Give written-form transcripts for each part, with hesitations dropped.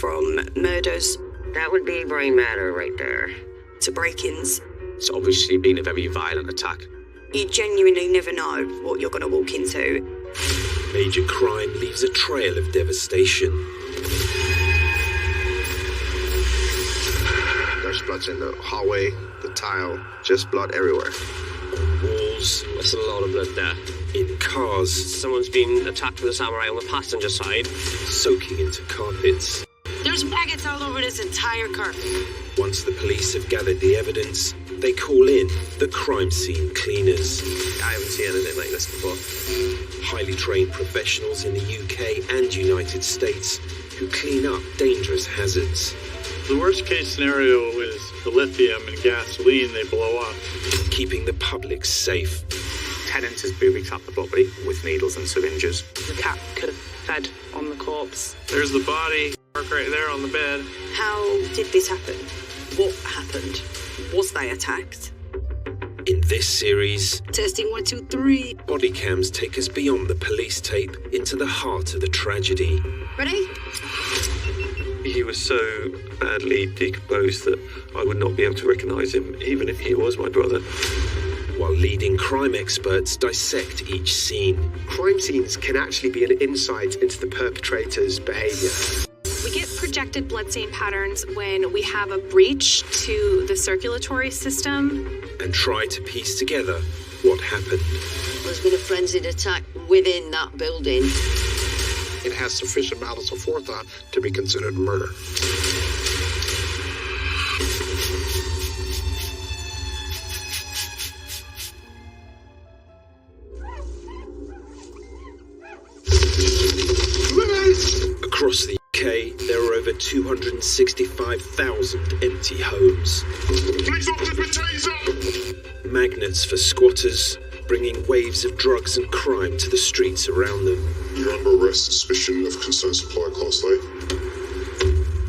from murders That would be brain matter right there. to break-ins. It's obviously been a very violent attack. You genuinely never know what you're going to walk into. Major crime leaves a trail of devastation. There's blood in the hallway, the tile, just blood everywhere. On walls, There's a lot of blood there. in cars, Someone's been attacked with a samurai on the passenger side. soaking into carpets. There's maggots all over this entire carpet. Once the police have gathered the evidence, they call in the crime scene cleaners. I haven't seen anything like this before. Highly trained professionals in the UK and United States who clean up dangerous hazards, The worst case scenario is the lithium and gasoline, they blow up. keeping the public safe. Tenant has booby-trapped the property with needles and syringes. The cat could have fed on the corpse. There's the body, right there on the bed. How did this happen? What happened? Was they attacked? In this series, Testing 1, 2, 3. body cams take us beyond the police tape into the heart of the tragedy. Ready? He was so badly decomposed that I would not be able to recognise him, even if he was my brother. While leading crime experts dissect each scene. Crime scenes can actually be an insight into the perpetrator's behaviour. We get projected blood stain patterns when we have a breach to the circulatory system. And try to piece together what happened. There's been a frenzied attack within that building. It has sufficient malice of forethought to be considered murder. Across the UK, there are over 265,000 empty homes. Police officers with taser! Magnets for squatters, bringing waves of drugs and crime to the streets around them. You're under arrest, suspicion of concerned supply class A.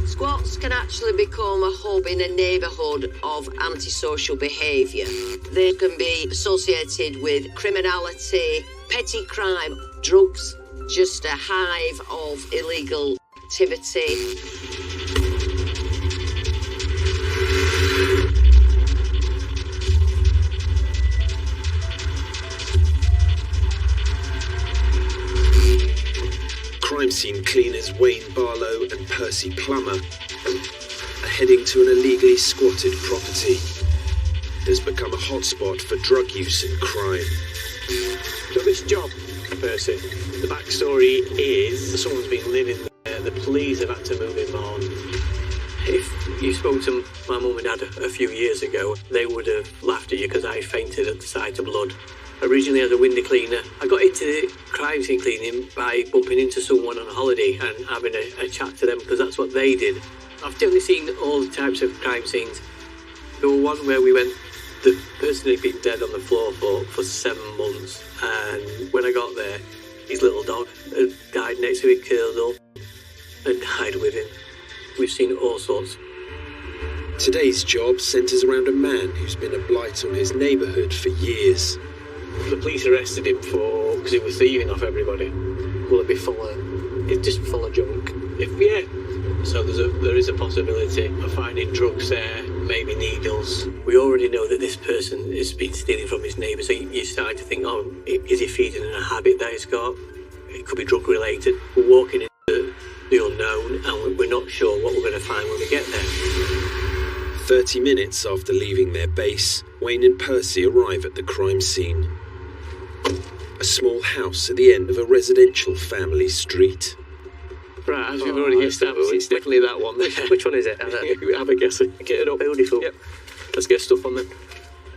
Squats can actually become a hub in a neighbourhood of antisocial behaviour. They can be associated with criminality, petty crime, drugs, just a hive of illegal activity. Crime scene cleaners Wayne Barlow and Percy Plummer are heading to an illegally squatted property. It has become a hotspot for drug use and crime. So this job, Percy, the backstory is someone's been living there, the police have had to move him on. If you spoke to my mum and dad a few years ago, they would have laughed at you because I fainted at the sight of blood. Originally as a window cleaner, I got into the crime scene cleaning by bumping into someone on holiday and having a chat to them because that's what they did. I've definitely seen all types of crime scenes. There was one where we went, the person had been dead on the floor for 7 months, and when I got there, his little dog had died next to him, curled up, and died with him. We've seen all sorts. Today's job centres around a man who's been a blight on his neighbourhood for years. The police arrested him because he was thieving off everybody. Will it be it's just full of junk? So there is a possibility of finding drugs there, maybe needles. We already know that this person has been stealing from his neighbour, so you start to think, is he feeding in a habit that he's got? It could be drug related. We're walking into the unknown and we're not sure what we're going to find when we get there. 30 minutes after leaving their base, Wayne and Percy arrive at the crime scene. A small house at the end of a residential family street. Right, as we've already established, it's definitely that one. Which one is it? Have a guess. Get it up. Beautiful. Yep. Let's get stuff on them.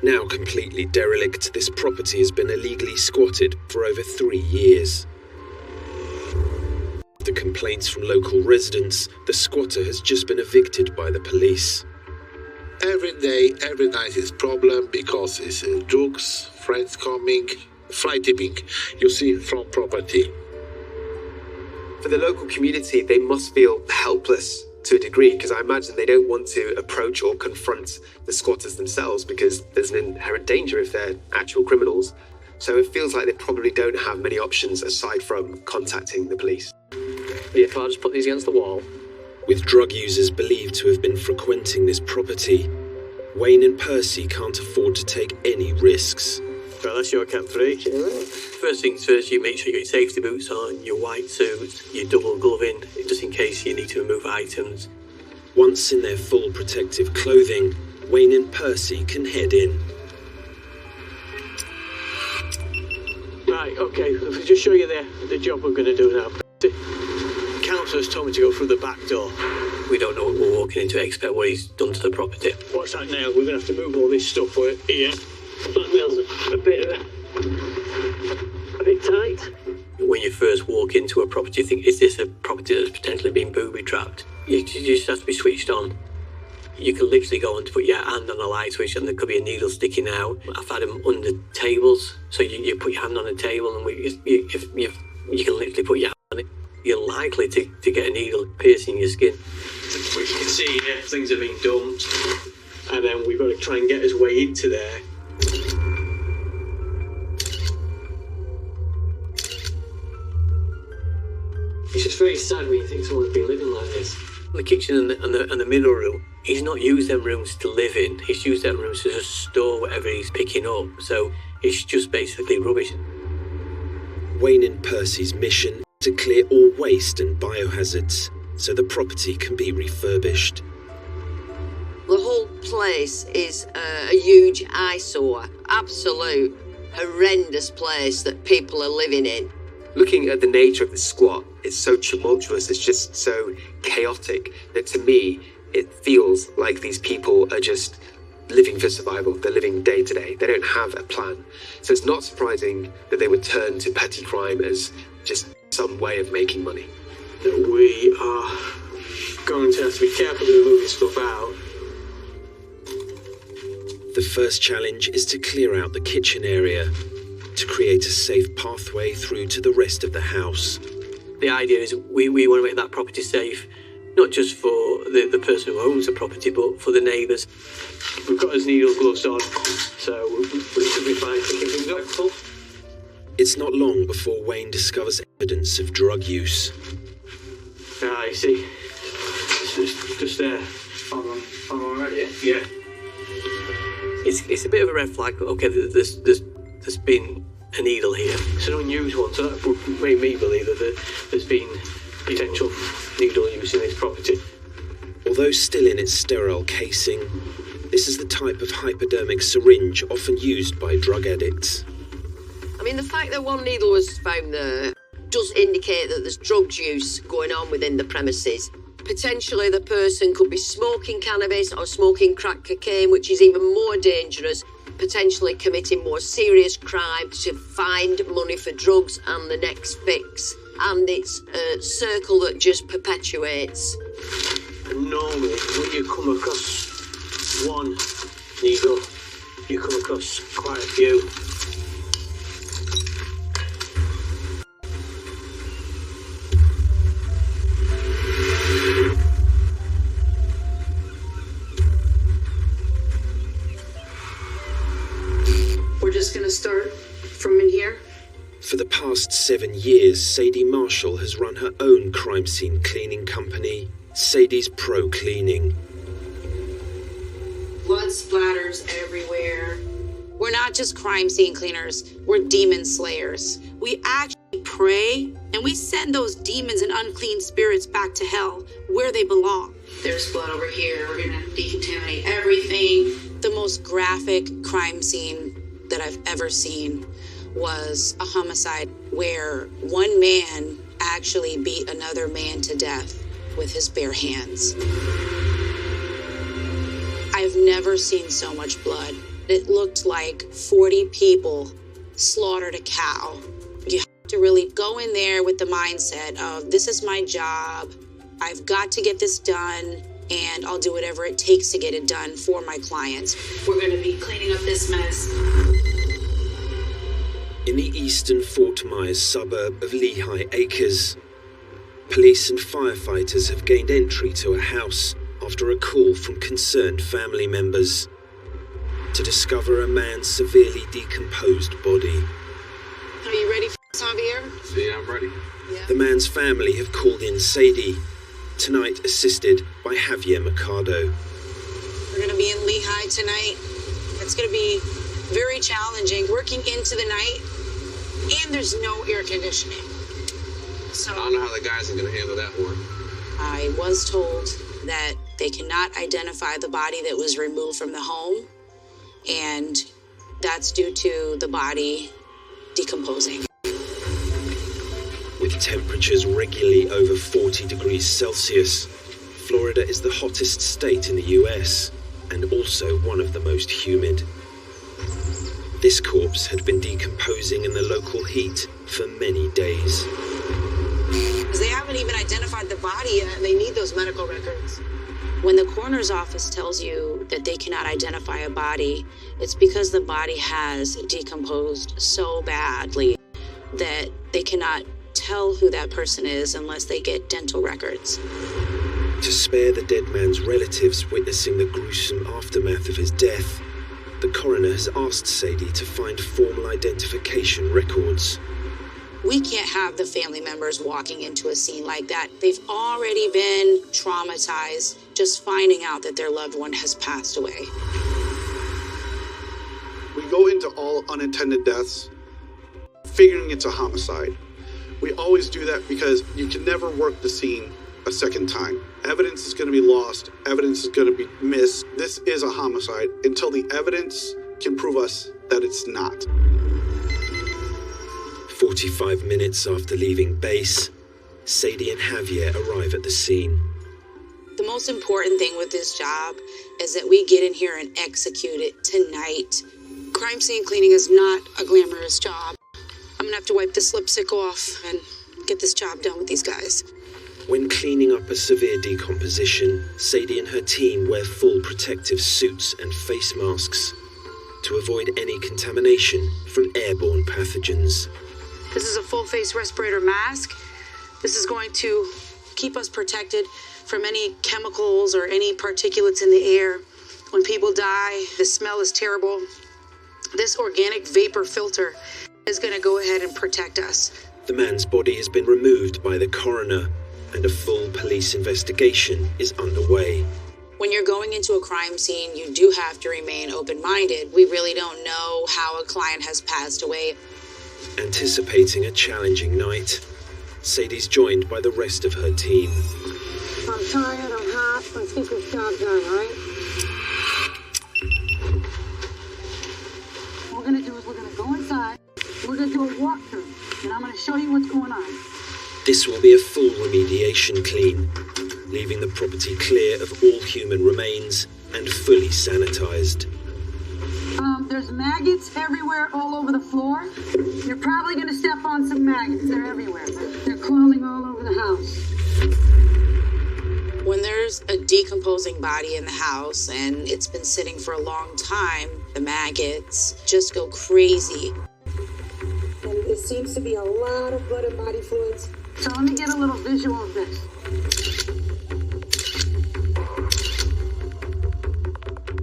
Now completely derelict, this property has been illegally squatted for over 3 years. After complaints from local residents, the squatter has just been evicted by the police. Every day, every night is problem because it's drugs, friends coming, fly tipping. You see from property. For the local community, they must feel helpless to a degree, because I imagine they don't want to approach or confront the squatters themselves because there's an inherent danger if they're actual criminals. So it feels like they probably don't have many options aside from contacting the police. Yeah, can I just put these against the wall? With drug users believed to have been frequenting this property, Wayne and Percy can't afford to take any risks. Well, that's your Cap 3. First things first, you make sure you get your safety boots on, your white suit, your double gloving, just in case you need to remove items. Once in their full protective clothing, Wayne and Percy can head in. Right, okay, if we just show you the job we're going to do now. The councillor's told me to go through the back door. We don't know what we're walking into, expect what he's done to the property. What's that nail? We're going to have to move all this stuff here. That nail's a bit tight. When you first walk into a property, you think, is this a property that's potentially been booby-trapped? You just have to be switched on. You can literally go on to put your hand on a light switch and there could be a needle sticking out. I've had them under tables, so you put your hand on a table and you can literally put your hand on it. You're likely to get a needle piercing your skin. But you can see here, things have been dumped. And then we've got to try and get his way into there. It's just very sad when you think someone's been living like this. The kitchen and the middle room, he's not used them rooms to live in. He's used them rooms to just store whatever he's picking up. So it's just basically rubbish. Wayne and Percy's mission is to clear all waste and biohazards so the property can be refurbished. The whole place is a huge eyesore, absolute horrendous place that people are living in. Looking at the nature of the squat, it's so tumultuous, it's just so chaotic that to me, it feels like these people are just living for survival. They're living day to day. They don't have a plan. So it's not surprising that they would turn to petty crime as just some way of making money. We are going to have to be careful with moving stuff out. The first challenge is to clear out the kitchen area to create a safe pathway through to the rest of the house. The idea is we want to make that property safe, not just for the person who owns the property, but for the neighbours. We've got his needle gloves on, so we should be fine picking things up. It's not long before Wayne discovers evidence of drug use. Ah, you see, it's just there. I'm all right, yeah? It's a bit of a red flag. Okay, there's been a needle here. It's an unused one, so that would make me believe that there's been potential needle use in this property. Although still in its sterile casing, this is the type of hypodermic syringe often used by drug addicts. I mean, the fact that one needle was found there does indicate that there's drugs use going on within the premises. Potentially the person could be smoking cannabis or smoking crack cocaine, which is even more dangerous, potentially committing more serious crimes to find money for drugs and the next fix. And it's a circle that just perpetuates. Normally, when you come across one needle, you come across quite a few. We're just gonna start from in here. For the past 7 years, Sadie Marshall has run her own crime scene cleaning company, Sadie's Pro Cleaning. Blood splatters everywhere. We're not just crime scene cleaners, we're demon slayers. We actually pray and we send those demons and unclean spirits back to hell, where they belong. There's blood over here. We're gonna decontaminate everything. The most graphic crime scene that I've ever seen was a homicide where one man actually beat another man to death with his bare hands. I've never seen so much blood. It looked like 40 people slaughtered a cow. You have to really go in there with the mindset of, this is my job, I've got to get this done, and I'll do whatever it takes to get it done for my clients. We're gonna be cleaning up this mess. In the eastern Fort Myers suburb of Lehigh Acres, police and firefighters have gained entry to a house after a call from concerned family members to discover a man's severely decomposed body. Are you ready for this, Javier? See, I'm ready. The man's family have called in Sadie, tonight assisted by Javier Mercado. We're going to be in Lehigh tonight. It's going to be very challenging, working into the night, and there's no air conditioning. So I don't know how the guys are going to handle that one. I was told that they cannot identify the body that was removed from the home, and that's due to the body decomposing. With temperatures regularly over 40 degrees Celsius, Florida is the hottest state in the US, and also one of the most humid. This corpse had been decomposing in the local heat for many days. Because they haven't even identified the body yet. They need those medical records. When the coroner's office tells you that they cannot identify a body, it's because the body has decomposed so badly that they cannot tell who that person is unless they get dental records. To spare the dead man's relatives witnessing the gruesome aftermath of his death, the coroner has asked Sadie to find formal identification records. We can't have the family members walking into a scene like that. They've already been traumatized just finding out that their loved one has passed away. We go into all unintended deaths figuring it's a homicide. We always do that because you can never work the scene a second time. Evidence is going to be lost. Evidence is going to be missed. This is a homicide until the evidence can prove us that it's not. 45 minutes after leaving base, Sadie and Javier arrive at the scene. The most important thing with this job is that we get in here and execute it tonight. Crime scene cleaning is not a glamorous job. I'm gonna have to wipe this lipstick off and get this job done with these guys. When cleaning up a severe decomposition, Sadie and her team wear full protective suits and face masks to avoid any contamination from airborne pathogens. This is a full-face respirator mask. This is going to keep us protected from any chemicals or any particulates in the air. When people die, the smell is terrible. This organic vapor filter is going to go ahead and protect us. The man's body has been removed by the coroner, and a full police investigation is underway. When you're going into a crime scene, you do have to remain open-minded. We really don't know how a client has passed away. Anticipating a challenging night, Sadie's joined by the rest of her team. I'm tired, I'm hot, let's get this job done, all right? What we're gonna do is we're gonna go inside, we're gonna do a walkthrough, and I'm gonna show you what's going on. This will be a full remediation clean, leaving the property clear of all human remains and fully sanitized. There's maggots everywhere all over the floor. You're probably gonna step on some maggots, they're everywhere. They're crawling all over the house. When there's a decomposing body in the house and it's been sitting for a long time, the maggots just go crazy. And there seems to be a lot of blood and body fluids. So let me get a little visual of this.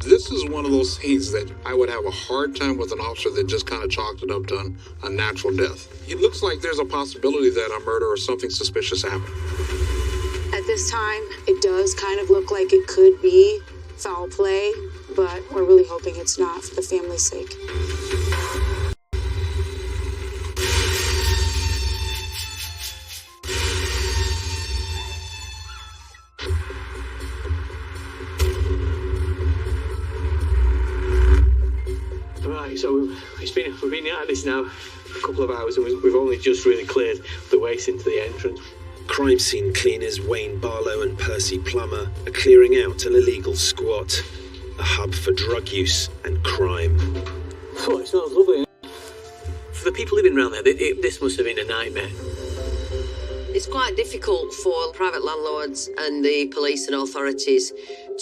This is one of those scenes that I would have a hard time with an officer that just kind of chalked it up to a natural death. It looks like there's a possibility that a murder or something suspicious happened. At this time, it does kind of look like it could be foul play, but we're really hoping it's not for the family's sake. Right, so we've been at this now a couple of hours, and we've only just really cleared the waste into the entrance. Crime scene cleaners Wayne Barlow and Percy Plummer are clearing out an illegal squat, a hub for drug use and crime. Oh, it smells lovely. For the people living around there, this must have been a nightmare. It's quite difficult for private landlords and the police and authorities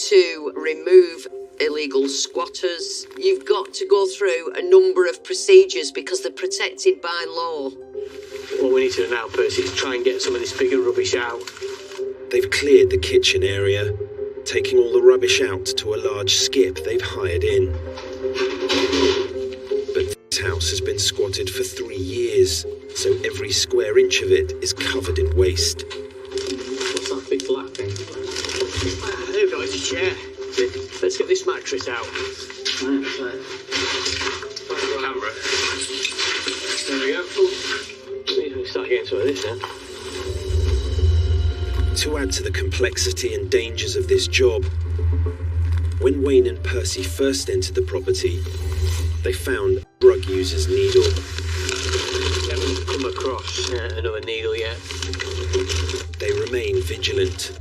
to remove illegal squatters. You've got to go through a number of procedures because they're protected by law. What we need to do now, Percy, is try and get some of this bigger rubbish out. They've cleared the kitchen area, taking all the rubbish out to a large skip they've hired in. But this house has been squatted for 3 years, so every square inch of it is covered in waste. What's that big black thing? No, it's a chair. Let's get this mattress out. Right. Camera. There we go. We start getting some of this now. To add to the complexity and dangers of this job, when Wayne and Percy first entered the property, they found a drug user's needle. Haven't come across another needle yet. They remain vigilant,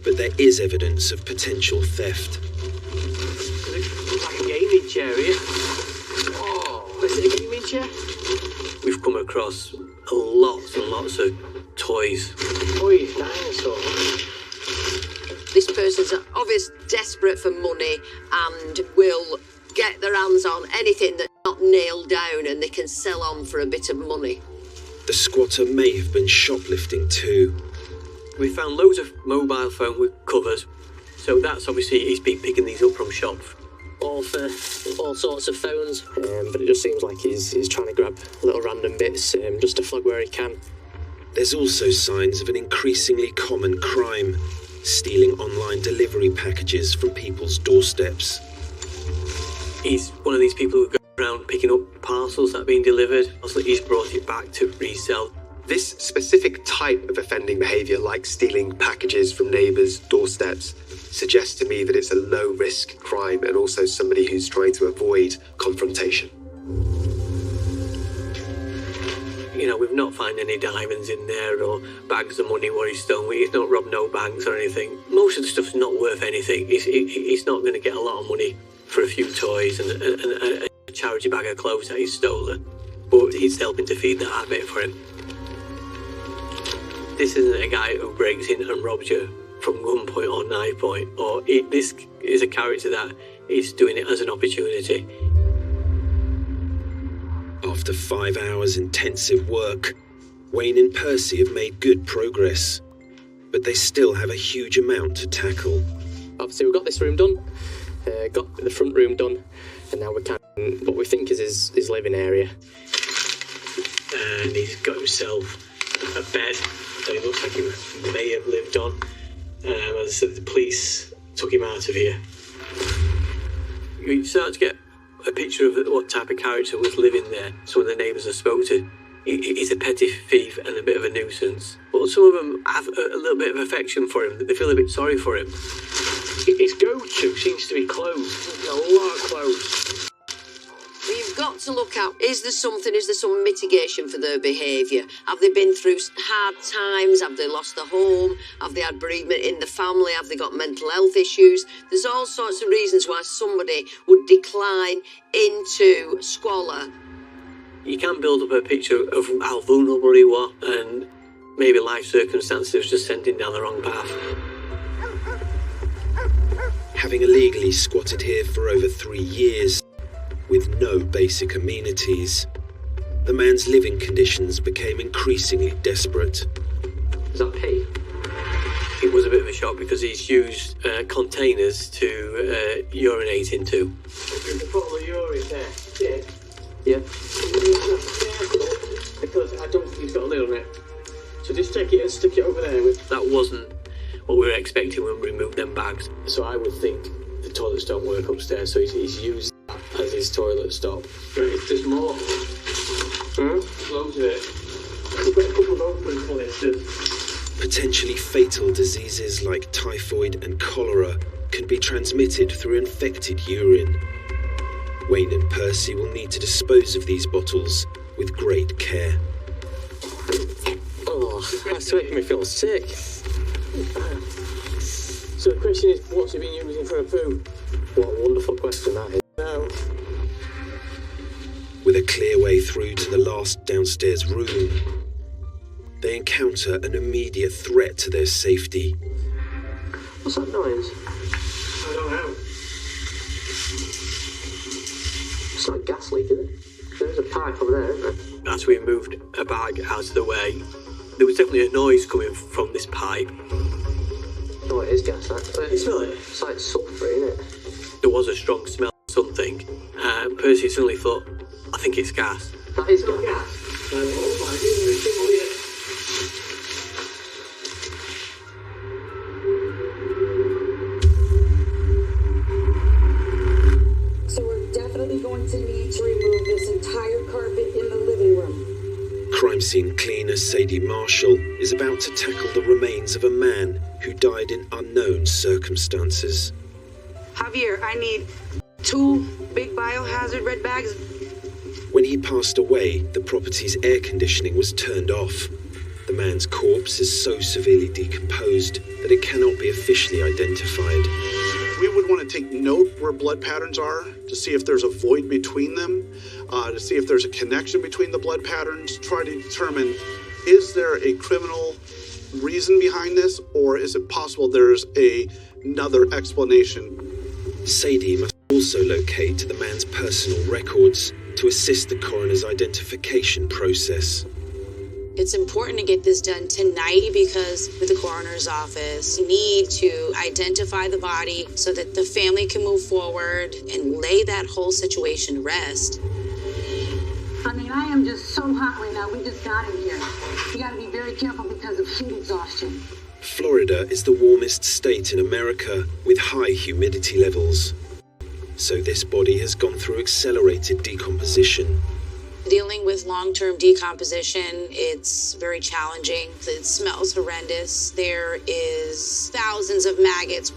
but there is evidence of potential theft. It's like a gaming chair here. Oh, is it a gaming chair? We've come across lots and lots of toys. Toys, dinosaurs. This person's obviously desperate for money and will get their hands on anything that's not nailed down and they can sell on for a bit of money. The squatter may have been shoplifting too. We found loads of mobile phone with covers, so that's obviously he's been picking these up from shops. All for all sorts of phones, but it just seems like he's trying to grab little random bits just to flog where he can. There's also signs of an increasingly common crime, stealing online delivery packages from people's doorsteps. He's one of these people who go around picking up parcels that are being delivered. Also, he's brought it back to resell. This specific type of offending behaviour, like stealing packages from neighbours' doorsteps, suggests to me that it's a low-risk crime and also somebody who's trying to avoid confrontation. You know, we've not found any diamonds in there or bags of money where he's stolen. He's not robbed no banks or anything. Most of the stuff's not worth anything. He's not going to get a lot of money for a few toys and a charity bag of clothes that he's stolen. But he's helping to feed that habit for him. This isn't a guy who breaks in and robs you from gunpoint or knife point. This is a character that is doing it as an opportunity. After 5 hours intensive work, Wayne and Percy have made good progress, but they still have a huge amount to tackle. Obviously, we've got this room done, got the front room done, and now we can what we think is his living area. And he's got himself a bed that he looks like he may have lived on. As I said, the police took him out of here. You start to get a picture of what type of character was living there. Some of the neighbours have spoken to. He's a petty thief and a bit of a nuisance. But some of them have a little bit of affection for him. They feel a bit sorry for him. His go-to seems to be clothes. A lot of clothes. You've got to look at, is there some mitigation for their behaviour? Have they been through hard times? Have they lost their home? Have they had bereavement in the family? Have they got mental health issues? There's all sorts of reasons why somebody would decline into squalor. You can build up a picture of how vulnerable he was, and maybe life circumstances just sent him down the wrong path. Having illegally squatted here for over 3 years, with no basic amenities, the man's living conditions became increasingly desperate. Is that pee? It was a bit of a shock because he's used containers to urinate into. The bottle of urine there. Yeah. Yeah. Because I don't think he's got a lid on it. So just take it and stick it over there. That wasn't what we were expecting when we removed them bags. So I would think the toilets don't work upstairs, so he's used that as his toilet stop. Right, there's more. Loads of it. We've got a couple of open places. Potentially fatal diseases like typhoid and cholera can be transmitted through infected urine. Wayne and Percy will need to dispose of these bottles with great care. Oh, that's making me feel sick. So the question is, what's he been using for a poo? What a wonderful question that is. No. With a clear way through to the last downstairs room, they encounter an immediate threat to their safety. What's that noise? I don't know. It's like gas leak, isn't it? There's a pipe over there, isn't there? As we moved a bag out of the way, there was definitely a noise coming from this pipe. Oh, it is gas, that. You smell it? It's like sulphur, isn't it? There was a strong smell of something. Percy suddenly thought, I think it's gas. That is gas. Crime scene cleaner Sadie Marshall is about to tackle the remains of a man who died in unknown circumstances. Javier, I need 2 big biohazard red bags. When he passed away, the property's air conditioning was turned off. The man's corpse is so severely decomposed that it cannot be officially identified. We would want to take note where blood patterns are to see if there's a void between them, to see if there's a connection between the blood patterns, try to determine, is there a criminal reason behind this, or is it possible there's another explanation? Sadie must also locate the man's personal records to assist the coroner's identification process. It's important to get this done tonight because with the coroner's office, you need to identify the body so that the family can move forward and lay that whole situation to rest. I mean, I am just so hot right now. We just got in here. You gotta be very careful because of heat exhaustion. Florida is the warmest state in America with high humidity levels. So this body has gone through accelerated decomposition. Dealing with long-term decomposition, it's very challenging. It smells horrendous. There is thousands of maggots.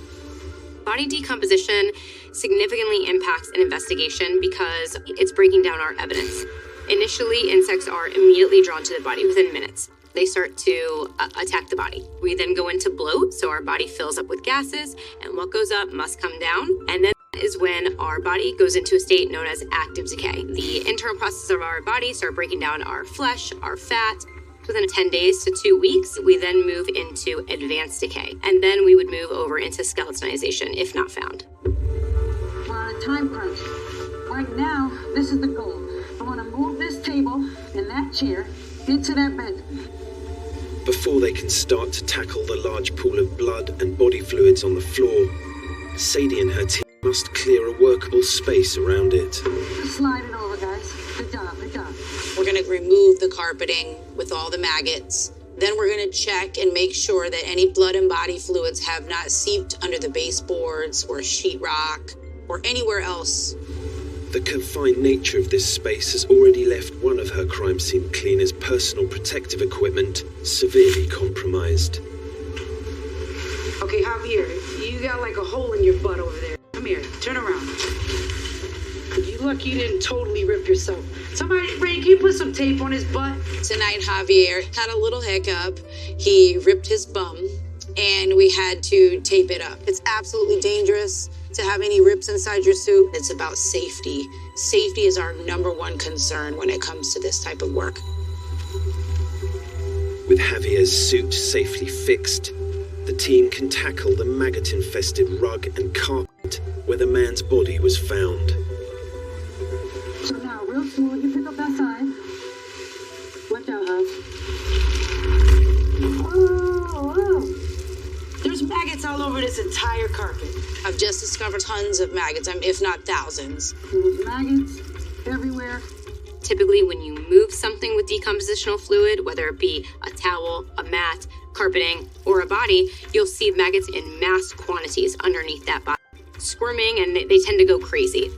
Body decomposition significantly impacts an investigation because it's breaking down our evidence. Initially, insects are immediately drawn to the body within minutes. They start to attack the body. We then go into bloat, so our body fills up with gases, and what goes up must come down. And then is when our body goes into a state known as active decay. The internal processes of our body start breaking down our flesh, our fat. Within 10 days to 2 weeks, we then move into advanced decay. And then we would move over into skeletonization if not found. We're on a time crunch. Right now, this is the goal. I want to move this table and that chair into that bedroom. Before they can start to tackle the large pool of blood and body fluids on the floor, Sadie and her team must clear a workable space around it. Just slide it over, guys. Good job, good job. We're going to remove the carpeting with all the maggots. Then we're going to check and make sure that any blood and body fluids have not seeped under the baseboards or sheetrock or anywhere else. The confined nature of this space has already left one of her crime scene cleaner's personal protective equipment severely compromised. Okay, Javier, you got like a hole in your butt over there. Come here, turn around. You lucky you didn't totally rip yourself. Somebody, Ray, can you put some tape on his butt? Tonight, Javier had a little hiccup. He ripped his bum, and we had to tape it up. It's absolutely dangerous to have any rips inside your suit. It's about safety. Safety is our #1 concern when it comes to this type of work. With Javier's suit safely fixed, the team can tackle the maggot-infested rug and carpet where the man's body was found. So now, real smooth, you pick up that side. Watch out, Hub. Oh. There's maggots all over this entire carpet. I've just discovered tons of maggots, if not thousands. There's maggots everywhere. Typically, when you move something with decompositional fluid, whether it be a towel, a mat, carpeting, or a body, you'll see maggots in mass quantities underneath that body, squirming, and they tend to go crazy.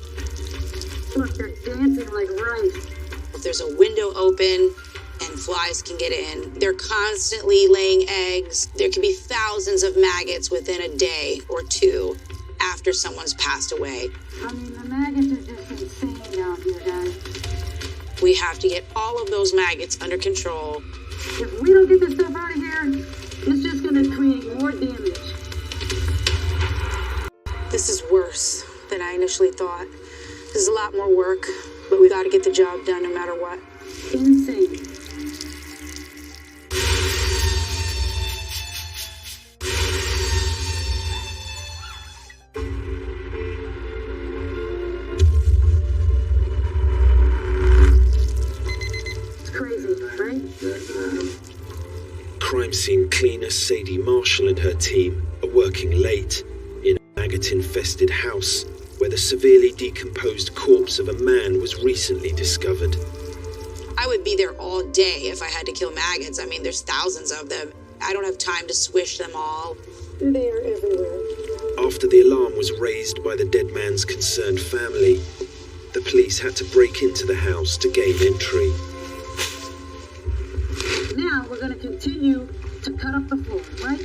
Look, they're dancing like rice. If there's a window open and flies can get in, they're constantly laying eggs. There could be thousands of maggots within a day or two after someone's passed away. I mean, the maggots are just insane down here, guys. We have to get all of those maggots under control. If we don't get this stuff out of here, it's just going to create more damage. This is worse than I initially thought. This is a lot more work, but we got to get the job done no matter what. Insane. Crime scene cleaner Sadie Marshall and her team are working late in a maggot-infested house where the severely decomposed corpse of a man was recently discovered. I would be there all day if I had to kill maggots. I mean, there's thousands of them. I don't have time to swish them all. They are everywhere. After the alarm was raised by the dead man's concerned family, the police had to break into the house to gain entry. continue to cut up the floor, right?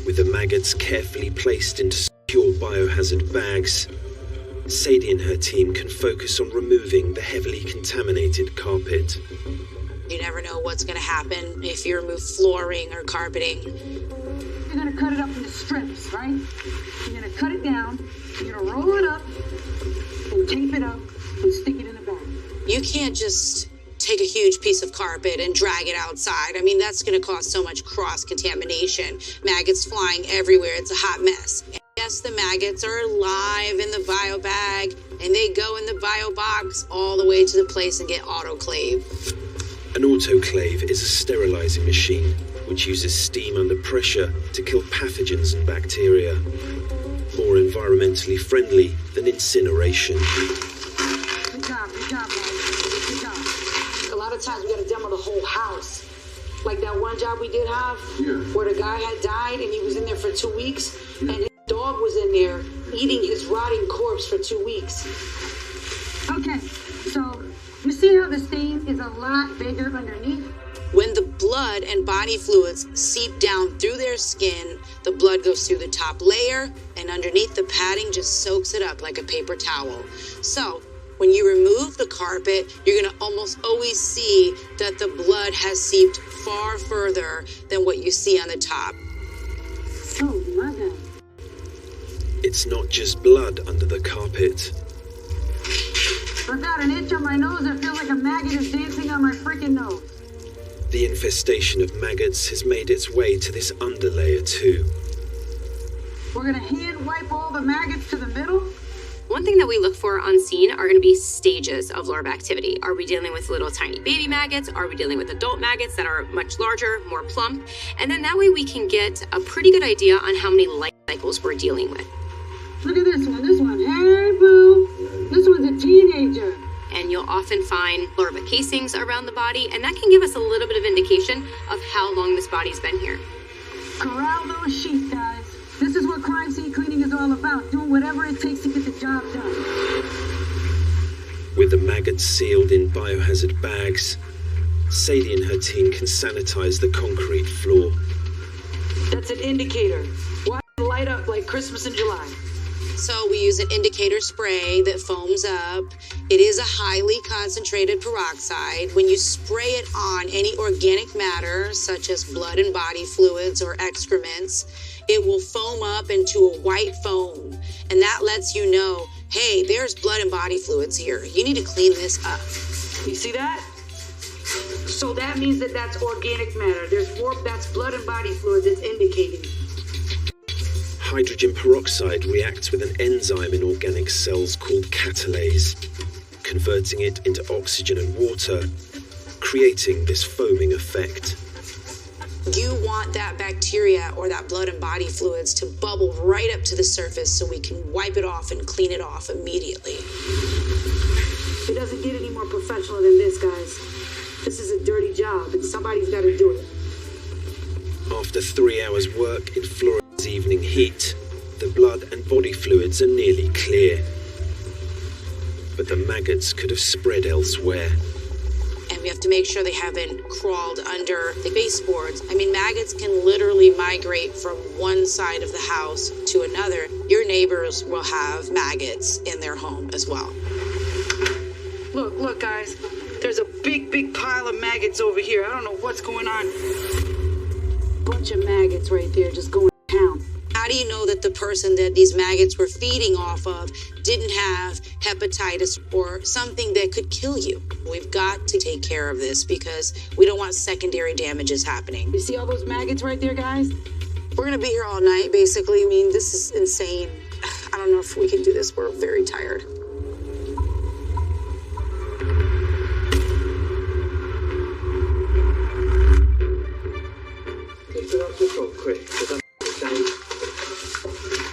With the maggots carefully placed into secure biohazard bags, Sadie and her team can focus on removing the heavily contaminated carpet. You never know what's going to happen if you remove flooring or carpeting. You're going to cut it up into strips, right? You're going to cut it down, you're going to roll it up, and tape it up, and stick it in a bag. You can't just take a huge piece of carpet and drag it outside. I mean, that's going to cause so much cross-contamination. Maggots flying everywhere. It's a hot mess. And yes, the maggots are alive in the bio bag, and they go in the bio box all the way to the place and get autoclaved. An autoclave is a sterilizing machine which uses steam under pressure to kill pathogens and bacteria. More environmentally friendly than incineration. Good job, guys. Good job. A lot of times we gotta demo the whole house. Like that one job we did have, where the guy had died and he was in there for 2 weeks, and his dog was in there eating his rotting corpse for 2 weeks. Okay, so you see how the stain is a lot bigger underneath? When the blood and body fluids seep down through their skin, the blood goes through the top layer, and underneath the padding just soaks it up like a paper towel. So, when you remove the carpet, you're gonna almost always see that the blood has seeped far further than what you see on the top. Oh my God. It's not just blood under the carpet. I've got an itch on my nose that feels like a maggot is dancing on my freaking nose. The infestation of maggots has made its way to this underlayer too. We're gonna hand wipe all the maggots to the middle? One thing that we look for on scene are going to be stages of larva activity. Are we dealing with little tiny baby maggots? Are we dealing with adult maggots that are much larger, more plump? And then that way we can get a pretty good idea on how many life cycles we're dealing with. Look at this one. Hey, boo. This one's a teenager. And you'll often find larva casings around the body, and that can give us a little bit of indication of how long this body's been here. Corral those sheep, guys. This is what crime scene cleaning is all about, doing whatever it takes to get the job done. With the maggots sealed in biohazard bags, Sadie and her team can sanitize the concrete floor. That's an indicator. Why light up like Christmas in July? So we use an indicator spray that foams up. It is a highly concentrated peroxide. When you spray it on any organic matter, such as blood and body fluids or excrements, it will foam up into a white foam. And that lets you know, hey, there's blood and body fluids here. You need to clean this up. You see that? So that means that that's organic matter. There's more, that's blood and body fluids it's indicating. Hydrogen peroxide reacts with an enzyme in organic cells called catalase, converting it into oxygen and water, creating this foaming effect. You want that bacteria or that blood and body fluids to bubble right up to the surface so we can wipe it off and clean it off immediately. It doesn't get any more professional than this, guys. This is a dirty job, and somebody's got to do it. After 3 hours' work in Florida's evening heat, the blood and body fluids are nearly clear. But the maggots could have spread elsewhere. And we have to make sure they haven't crawled under the baseboards. I mean, maggots can literally migrate from one side of the house to another. Your neighbors will have maggots in their home as well. Look, guys. There's a big pile of maggots over here. I don't know what's going on. Bunch of maggots right there just going to town. How do you know that the person that these maggots were feeding off of didn't have hepatitis or something that could kill you? We've got to take care of this because we don't want secondary damages happening. You see all those maggots right there, guys? We're going to be here all night, basically. I mean, this is insane. I don't know if we can do this. We're very tired.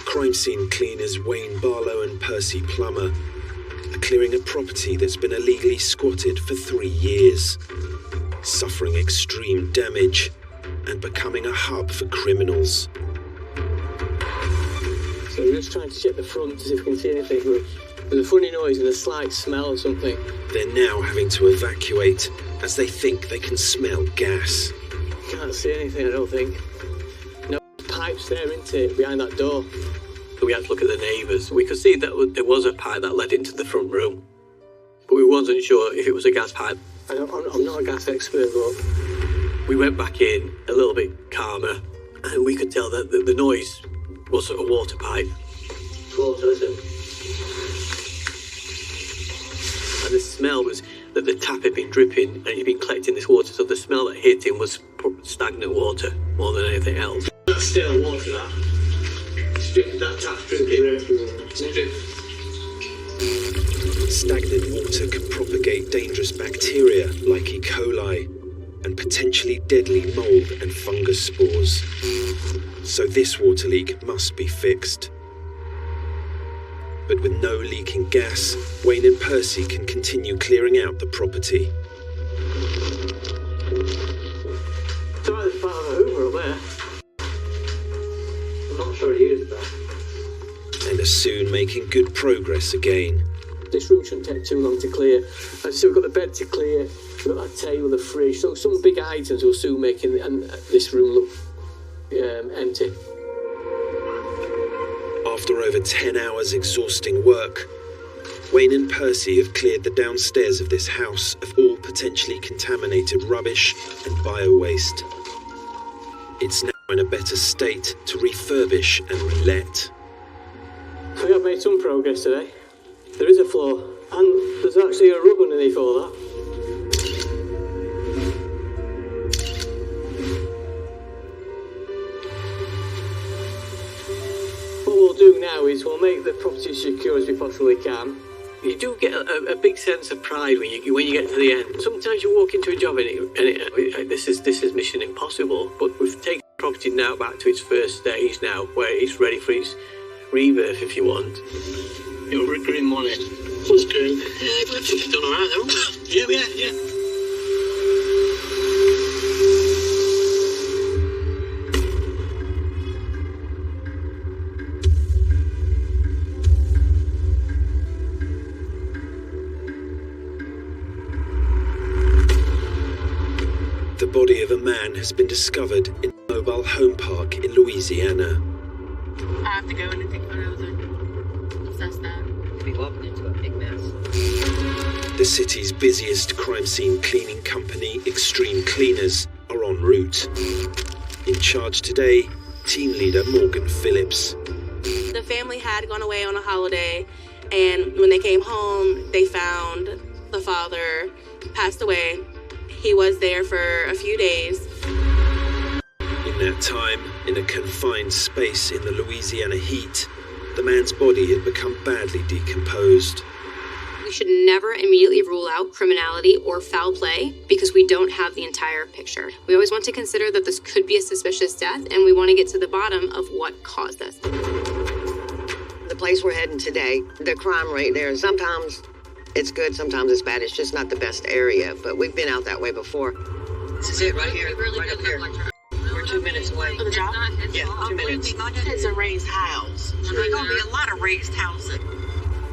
Crime scene cleaners Wayne Barlow and Percy Plummer are clearing a property that's been illegally squatted for 3 years, suffering extreme damage and becoming a hub for criminals. So we're just trying to check the front to see if we can see anything, but there's a funny noise and a slight smell or something. They're now having to evacuate as they think they can smell gas. Can't see anything, I don't think. No pipes there, isn't it, behind that door? We had to look at the neighbours. We could see that there was a pipe that led into the front room, but we wasn't sure if it was a gas pipe. I'm not a gas expert, but we went back in a little bit calmer, and we could tell that the noise was a water pipe. Water, listen. And the smell was that the tap had been dripping and he'd been collecting this water, so the smell that hit him was stagnant water more than anything else. That's still water, that. That tap's dripping. Stagnant water can propagate dangerous bacteria like E. coli and potentially deadly mold and fungus spores. So this water leak must be fixed. But with no leaking gas, Wayne and Percy can continue clearing out the property. It's right at the part of the Hoover up there. I'm not sure he used that. And are soon making good progress again. This room shouldn't take too long to clear. So we've got the bed to clear, we've got that table, the fridge, so some big items will soon make this room look empty. After over 10 hours exhausting work, Wayne and Percy have cleared the downstairs of this house of all potentially contaminated rubbish and bio-waste. It's now in a better state to refurbish and relet. So we have made some progress today. There is a floor, and there's actually a rug underneath all that. What we'll do now is we'll make the property as secure as we possibly can. You do get a big sense of pride when you get to the end. Sometimes you walk into a job and this is mission impossible, but we've taken the property now back to its first stage now, where it's ready for its rebirth, if you want. You're grim on it. What's grim? Yeah, I think you've done alright though. Yeah. The body of a man has been discovered in a mobile home park in Louisiana. I have to go in and take photos and assess that. You'll be walking into a big mess. The city's busiest crime scene cleaning company, Extreme Cleaners, are en route. In charge today, team leader Morgan Phillips. The family had gone away on a holiday, and when they came home, they found the father passed away. He was there for a few days. In that time, in a confined space in the Louisiana heat, the man's body had become badly decomposed. We should never immediately rule out criminality or foul play because we don't have the entire picture. We always want to consider that this could be a suspicious death, and we want to get to the bottom of what caused this. The place we're heading today, the crime rate there, sometimes it's good, sometimes it's bad. It's just not the best area, but we've been out that way before. This is it right here, right up here. We're 2 minutes away. For the job? Yeah, 2 minutes. It's a raised house. There's going to be a lot of raised houses.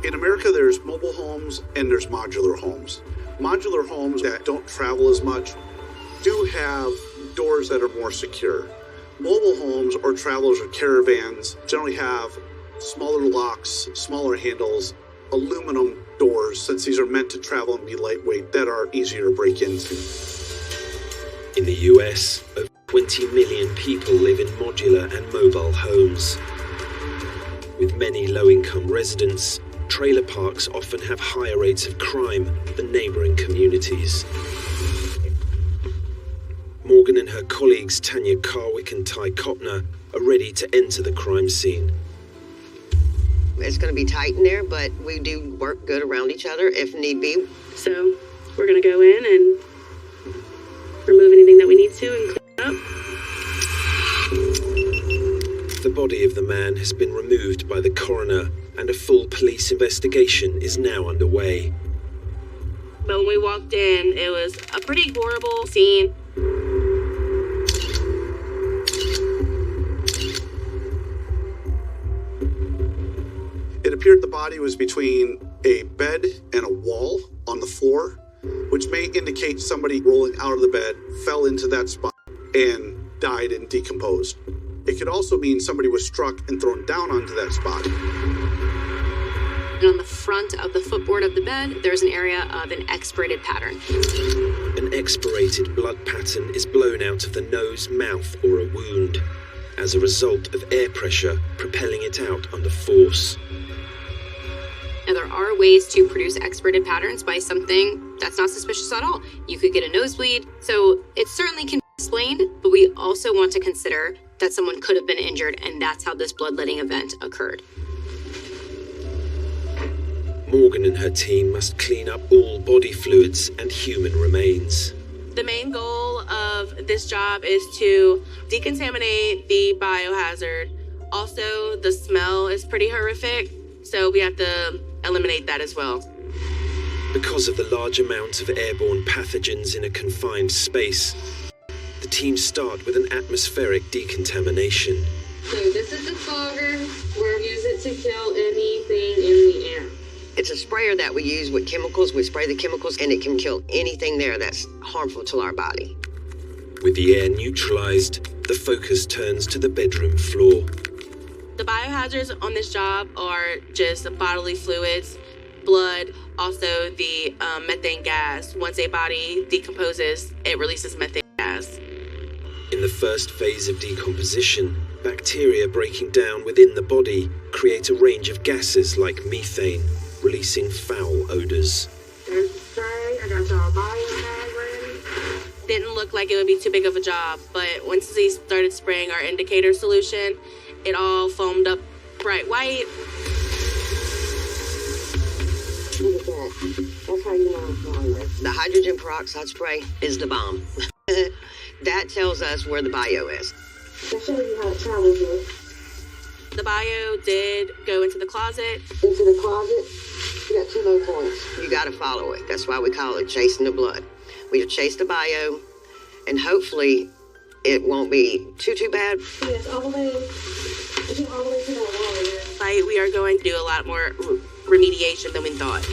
In America, there's mobile homes and there's modular homes. Modular homes that don't travel as much do have doors that are more secure. Mobile homes or travelers or caravans generally have smaller locks, smaller handles, aluminum doors, since these are meant to travel and be lightweight, that are easier to break into. In the US, over 20 million people live in modular and mobile homes. With many low-income residents, trailer parks often have higher rates of crime than neighbouring communities. Morgan and her colleagues Tanya Carwick and Ty Kopner are ready to enter the crime scene. It's going to be tight in there, but we do work good around each other if need be. So we're going to go in and remove anything that we need to and clean up. The body of the man has been removed by the coroner, and a full police investigation is now underway. But when we walked in, it was a pretty horrible scene. It appeared the body was between a bed and a wall on the floor, which may indicate somebody rolling out of the bed fell into that spot and died and decomposed. It could also mean somebody was struck and thrown down onto that spot. And on the front of the footboard of the bed, there's an area of an expirated pattern. An expirated blood pattern is blown out of the nose, mouth, or a wound as a result of air pressure propelling it out under force. Now, there are ways to produce expirated patterns by something that's not suspicious at all. You could get a nosebleed, so it certainly can be explained, but we also want to consider that someone could have been injured, and that's how this bloodletting event occurred. Morgan and her team must clean up all body fluids and human remains. The main goal of this job is to decontaminate the biohazard. Also, the smell is pretty horrific, so we have to eliminate that as well. Because of the large amount of airborne pathogens in a confined space, the team start with an atmospheric decontamination. So this is the fogger. We'll use it to kill anything in the air. It's a sprayer that we use with chemicals. We spray the chemicals and it can kill anything there that's harmful to our body. With the air neutralized, the focus turns to the bedroom floor. The biohazards on this job are just bodily fluids, blood, also the methane gas. Once a body decomposes, it releases methane gas. In the first phase of decomposition, bacteria breaking down within the body create a range of gases like methane, releasing foul odors. Didn't look like it would be too big of a job, but once he started spraying our indicator solution, it all foamed up bright white. Look at that. That's how you know it's wrong. The hydrogen peroxide spray is the bomb. That tells us where the bio is. I'll show you how it travels here. The bio did go into the closet. Into the closet? You got 2 low points. You gotta follow it. That's why we call it chasing the blood. We chase the bio, and hopefully it won't be too bad. Yes, all the way. I think all the way to that wall here. Like, we are going to do a lot more remediation than we thought.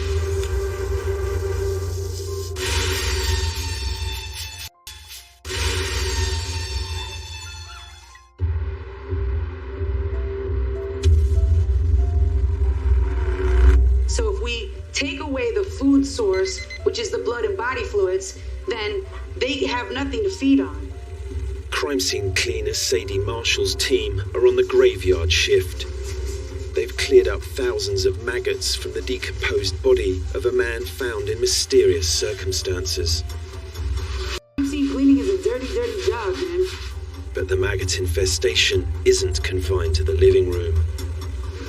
So if we take away the food source, which is the blood and body fluids, then they have nothing to feed on. Crime scene cleaner Sadie Marshall's team are on the graveyard shift. They've cleared up thousands of maggots from the decomposed body of a man found in mysterious circumstances. Crime scene cleaning is a dirty job, man. But the maggot infestation isn't confined to the living room.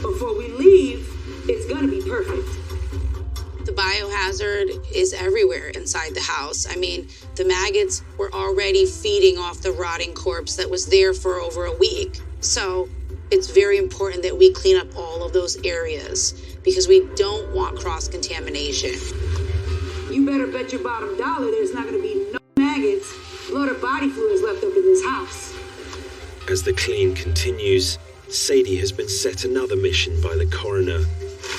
Before we leave, it's gonna be perfect. The biohazard is everywhere inside the house. I mean, the maggots were already feeding off the rotting corpse that was there for over a week. So it's very important that we clean up all of those areas because we don't want cross-contamination. You better bet your bottom dollar there's not gonna be no maggots, blood or body fluids left up in this house. As the clean continues, Sadie has been set another mission by the coroner.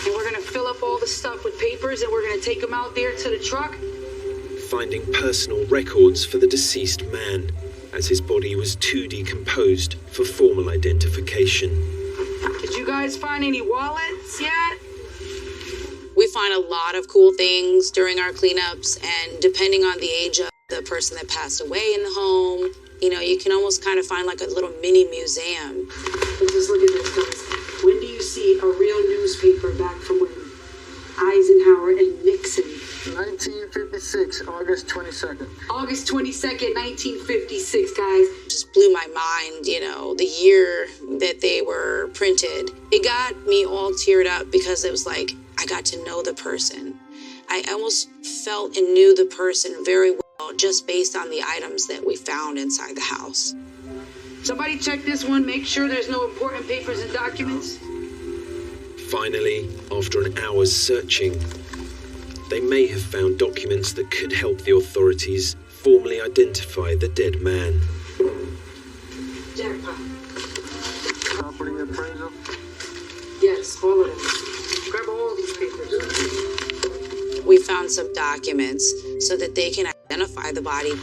And we're gonna fill up all the stuff with papers and we're gonna take them out there to the truck. Finding personal records for the deceased man, as his body was too decomposed for formal identification. Did you guys find any wallets yet? We find a lot of cool things during our cleanups, and depending on the age of the person that passed away in the home, you know, you can almost kind of find like a little mini museum. But just look at this, guys. When do you see a real newspaper back from when Eisenhower and Nixon? 1956, August 22nd. August 22nd, 1956, guys. Just blew my mind, you know, the year that they were printed. It got me all teared up because it was like, I got to know the person. I almost felt and knew the person very well just based on the items that we found inside the house. Somebody check this one, make sure there's no important papers and documents. Finally, after an hour's searching, they may have found documents that could help the authorities formally identify the dead man. Jackpot. Property appraisal? Yes, all of them. Grab all these papers. We found some documents so that they can identify the body.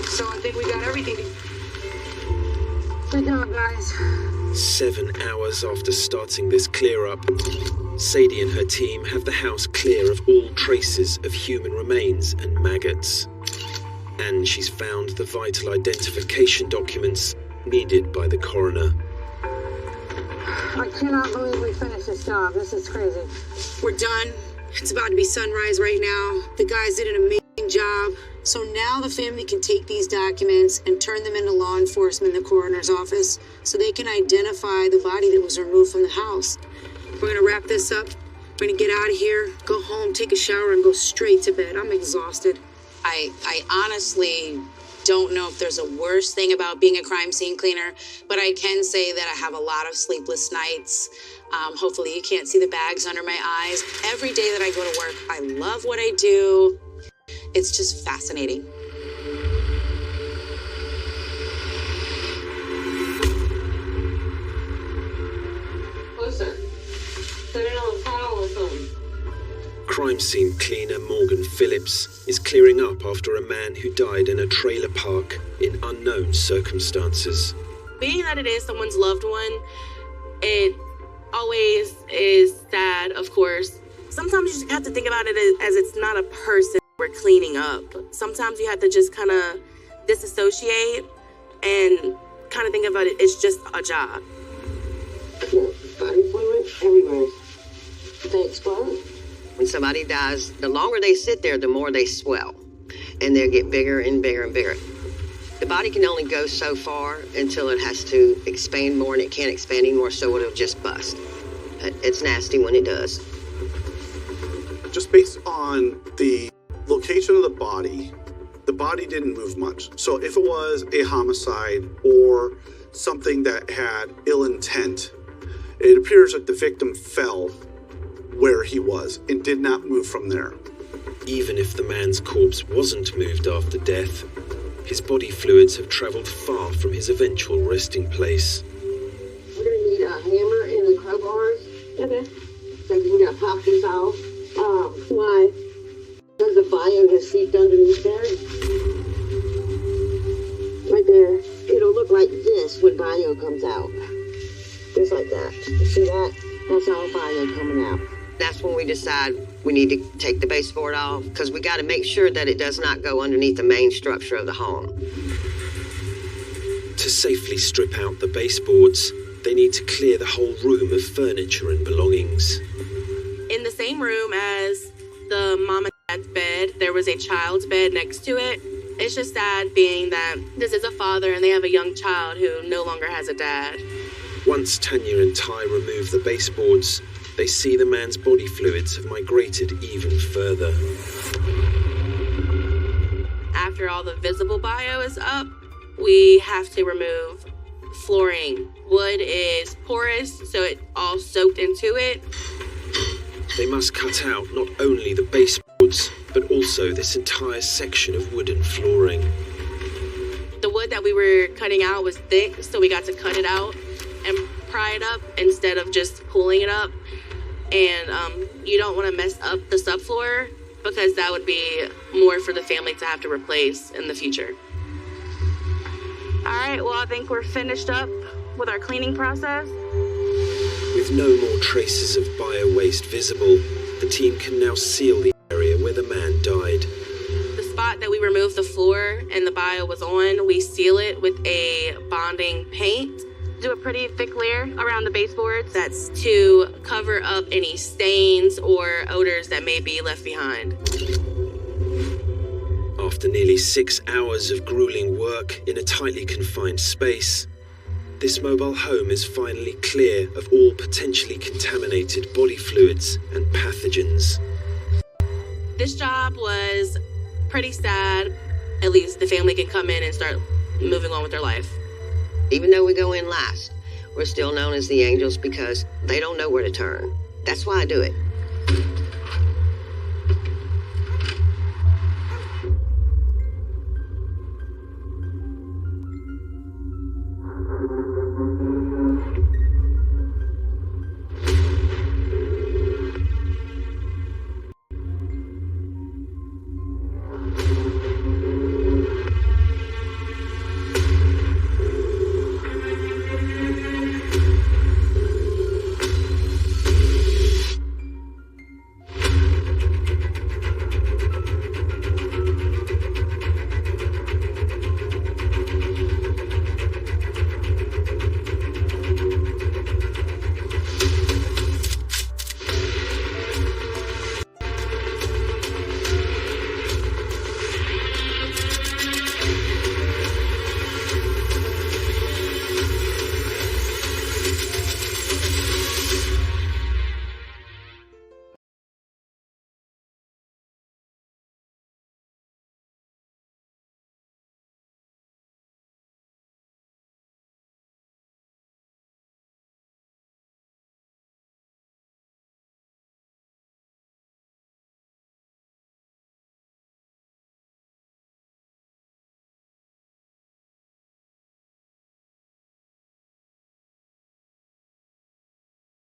So think we got everything. Good job, guys. 7 hours after starting this clear-up, Sadie and her team have the house clear of all traces of human remains and maggots. And she's found the vital identification documents needed by the coroner. I cannot believe we finished this job. This is crazy. We're done. It's about to be sunrise right now. The guys did an amazing job. So now the family can take these documents and turn them into law enforcement in the coroner's office so they can identify the body that was removed from the house. We're going to wrap this up. We're going to get out of here, go home, take a shower, and go straight to bed. I'm exhausted. I honestly don't know if there's a worse thing about being a crime scene cleaner, but I can say that I have a lot of sleepless nights. Hopefully you can't see the bags under my eyes. Every day that I go to work, I love what I do. It's just fascinating. Closer. Put it on a towel or something. Crime scene cleaner Morgan Phillips is clearing up after a man who died in a trailer park in unknown circumstances. Being that it is someone's loved one, it always is sad, of course. Sometimes you just have to think about it as it's not a person we're cleaning up. Sometimes you have to just kind of disassociate and kind of think about it, it's just a job. Body fluid everywhere. They explode. When somebody dies, the longer they sit there, the more they swell. And they get bigger and bigger and bigger. The body can only go so far until it has to expand more, and it can't expand anymore, so it'll just bust. It's nasty when it does. Just based on the location of the body didn't move much. So if it was a homicide or something that had ill intent, it appears that the victim fell where he was and did not move from there. Even if the man's corpse wasn't moved after death, his body fluids have travelled far from his eventual resting place. We're gonna need a hammer and the crowbars. Okay. So we gotta pop this off. Why? Because the bio has seeped underneath there. Right there. It'll look like this when bio comes out. Just like that. You see that? That's all bio coming out. That's when we decide we need to take the baseboard off, because we got to make sure that it does not go underneath the main structure of the home. To safely strip out the baseboards, they need to clear the whole room of furniture and belongings. In the same room as the mom and dad's bed, there was a child's bed next to it. It's just sad being that this is a father and they have a young child who no longer has a dad. Once Tanya and Ty remove the baseboards, they see the man's body fluids have migrated even further. After all the visible bio is up, we have to remove flooring. Wood is porous, so it all soaked into it. They must cut out not only the baseboards, but also this entire section of wooden flooring. The wood that we were cutting out was thick, so we got to cut it out and pry it up instead of just pulling it up. And you don't want to mess up the subfloor, because that would be more for the family to have to replace in the future. All right, well, I think we're finished up with our cleaning process. With no more traces of bio-waste visible, the team can now seal the area where the man died. The spot that we removed the floor and the bio was on, we seal it with a bonding paint. Do a pretty thick layer around the baseboards. That's to cover up any stains or odors that may be left behind. After nearly 6 hours of grueling work in a tightly confined space, this mobile home is finally clear of all potentially contaminated body fluids and pathogens. This job was pretty sad. At least the family can come in and start moving on with their life. Even though we go in last, we're still known as the Angels because they don't know where to turn. That's why I do it.